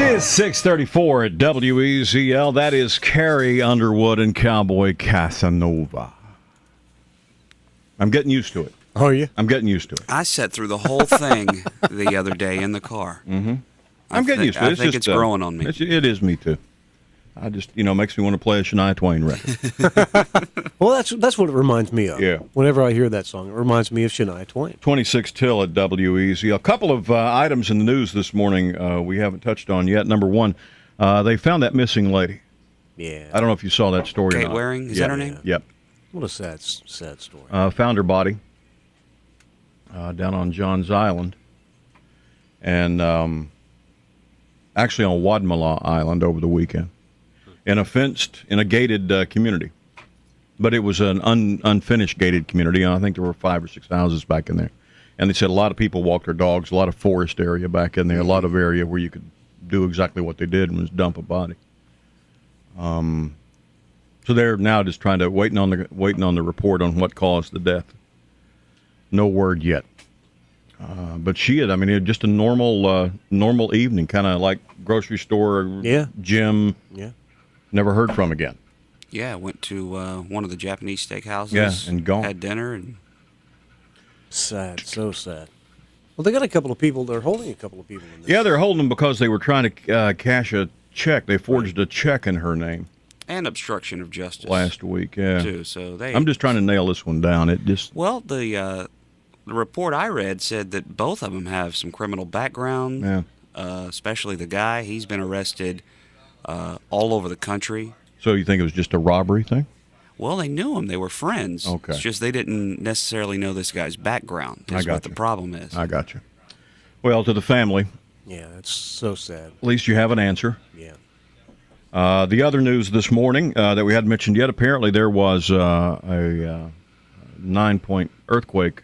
It's 6:34 at WEZL. That is Carrie Underwood and Cowboy Casanova. I'm getting used to it. Oh, are you? I'm getting used to it. I sat through the whole thing the other day in the car. Mm-hmm. I'm getting used to it. I think it's growing on me. It is me, too. I just, makes me want to play a Shania Twain record. Well, that's what it reminds me of. Yeah. Whenever I hear that song, it reminds me of Shania Twain. 26 till at WEZL. A couple of items in the news this morning we haven't touched on yet. Number one, they found that missing lady. Yeah. I don't know if you saw that story or Kate not. Waring, is that her name? Yep. What a sad story. Found her body down on Johns Island, and actually on Wadmalaw Island over the weekend, in a gated community. But it was an unfinished gated community. I think there were 5 or 6 houses back in there. And they said a lot of people walked their dogs, a lot of forest area back in there, a lot of area where you could do exactly what they did and was dump a body. So they're now just trying to waiting on the report on what caused the death. No word yet. But she had, it just a normal evening, kind of like grocery store, gym. Yeah. Never heard from again. Yeah, went to one of the Japanese steakhouses. Yeah, and gone. Had dinner and. Sad, so sad. Well, they got a couple of people. They're holding a couple of people in this. Yeah, they're holding them because they were trying to cash a check. They forged a check in her name. And obstruction of justice. Last week, yeah. Too, so I'm just trying to nail this one down. Well, the report I read said that both of them have some criminal background. Yeah. Especially the guy. He's been arrested all over the country. So you think it was just a robbery thing? Well, they knew him. They were friends. Okay. It's just they didn't necessarily know this guy's background. That's what the problem is. I got you. Well, to the family. Yeah, that's so sad. At least you have an answer. Yeah. The other news this morning that we hadn't mentioned yet, apparently there was a 9-point earthquake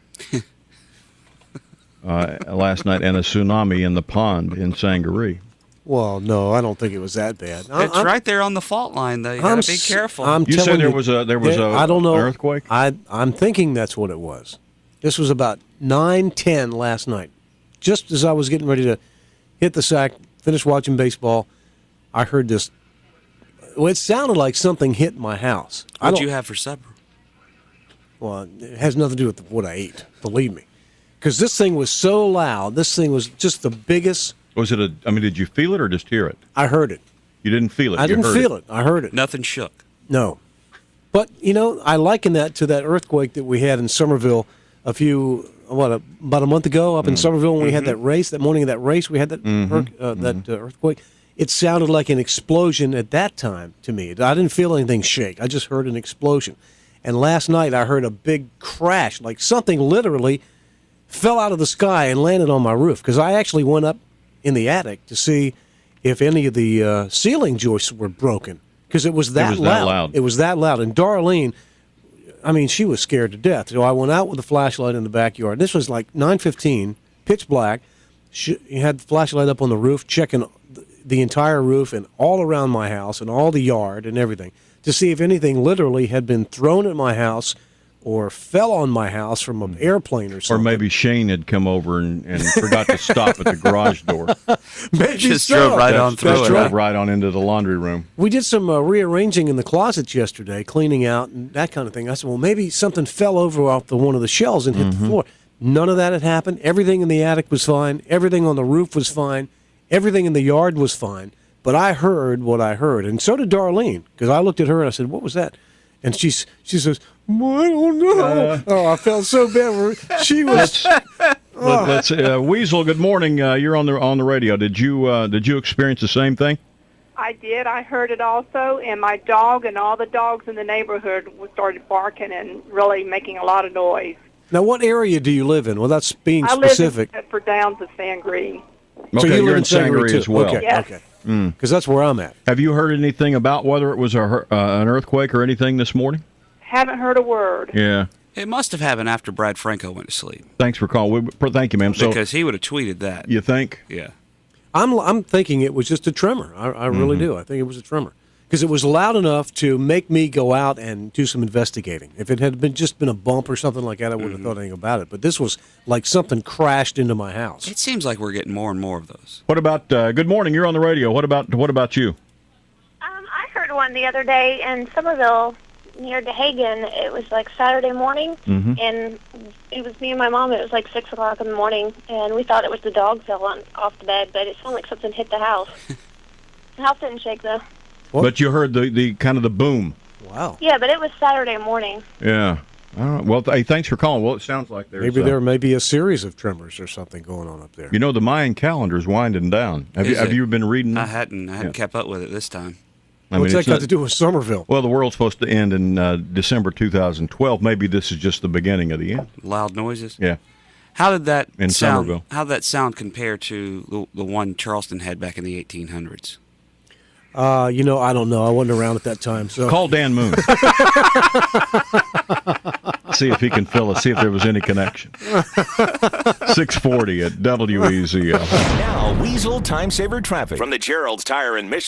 last night and a tsunami in the pond in Sangaree. Well, no, I don't think it was that bad. It's right there on the fault line, though. You got to be careful. You said there was a I don't know, earthquake? I'm thinking that's what it was. This was about 9:10 last night. Just as I was getting ready to hit the sack, finish watching baseball, I heard this. Well, it sounded like something hit my house. What'd you have for supper? Well, it has nothing to do with what I ate, believe me. Because this thing was so loud. This thing was just the biggest. Was it did you feel it or just hear it? I heard it. You didn't feel it? I didn't feel it. I heard it. Nothing shook. No. But, I liken that to that earthquake that we had in Somerville about a month ago up in Somerville when we had that race, that morning of that race, we had that earthquake. It sounded like an explosion at that time to me. I didn't feel anything shake. I just heard an explosion. And last night I heard a big crash, like something literally fell out of the sky and landed on my roof. Because I actually went up in the attic to see if any of the ceiling joists were broken. Because it was that loud. It was that loud. And Darlene, she was scared to death. So I went out with a flashlight in the backyard. This was like 9:15, pitch black. She had the flashlight up on the roof, checking the entire roof and all around my house and all the yard and everything to see if anything literally had been thrown at my house or fell on my house from an airplane or something. Or maybe Shane had come over and forgot to stop at the garage door. Maybe just drove right on through it. Drove right on into the laundry room. We did some rearranging in the closets yesterday, cleaning out and that kind of thing. I said, well, maybe something fell over off one of the shelves and hit the floor. None of that had happened. Everything in the attic was fine. Everything on the roof was fine. Everything in the yard was fine. But I heard what I heard, and so did Darlene, because I looked at her and I said, what was that? And she says, well, I don't know. I felt so bad. She was. Let's Weasel. Good morning. You're on the radio. Did you experience the same thing? I did. I heard it also, and my dog and all the dogs in the neighborhood started barking and really making a lot of noise. Now, what area do you live in? Well, that's being specific. I live in Bedford Downs of Sangaree. So okay, you live in Sangaree too. as well. Okay, yes. okay. Because that's where I'm at. Have you heard anything about whether it was an earthquake or anything this morning? Haven't heard a word. Yeah. It must have happened after Brad Franco went to sleep. Thanks for calling. Thank you, ma'am. Because he would have tweeted that. You think? Yeah. I'm thinking it was just a tremor. I really do. I think it was a tremor. because it was loud enough to make me go out and do some investigating. If it had just been a bump or something like that, I wouldn't have thought anything about it. But this was like something crashed into my house. It seems like we're getting more and more of those. What about? Good morning. You're on the radio. What about you? I heard one the other day in Somerville near DeHagen. It was like Saturday morning, and it was me and my mom. It was like 6 o'clock in the morning, and we thought it was the dog fell off the bed, but it sounded like something hit the house. The house didn't shake, though. What? But you heard the kind of the boom. Wow. Yeah, but it was Saturday morning. Yeah. All right. Well, hey, thanks for calling. Well, it sounds like Maybe there may be a series of tremors or something going on up there. You know, the Mayan calendar's winding down. Have you been reading? I hadn't kept up with it this time. What's that got to do with Somerville? Well, the world's supposed to end in December 2012. Maybe this is just the beginning of the end. Loud noises. Yeah. How did that In sound? Somerville. How did that sound compare to the one Charleston had back in the 1800s? I don't know. I wasn't around at that time. So Call Dan Moon. See if he can see if there was any connection. 640 at WEZL. Now, Weasel Time Saver Traffic from the Gerald's Tire and Michelin.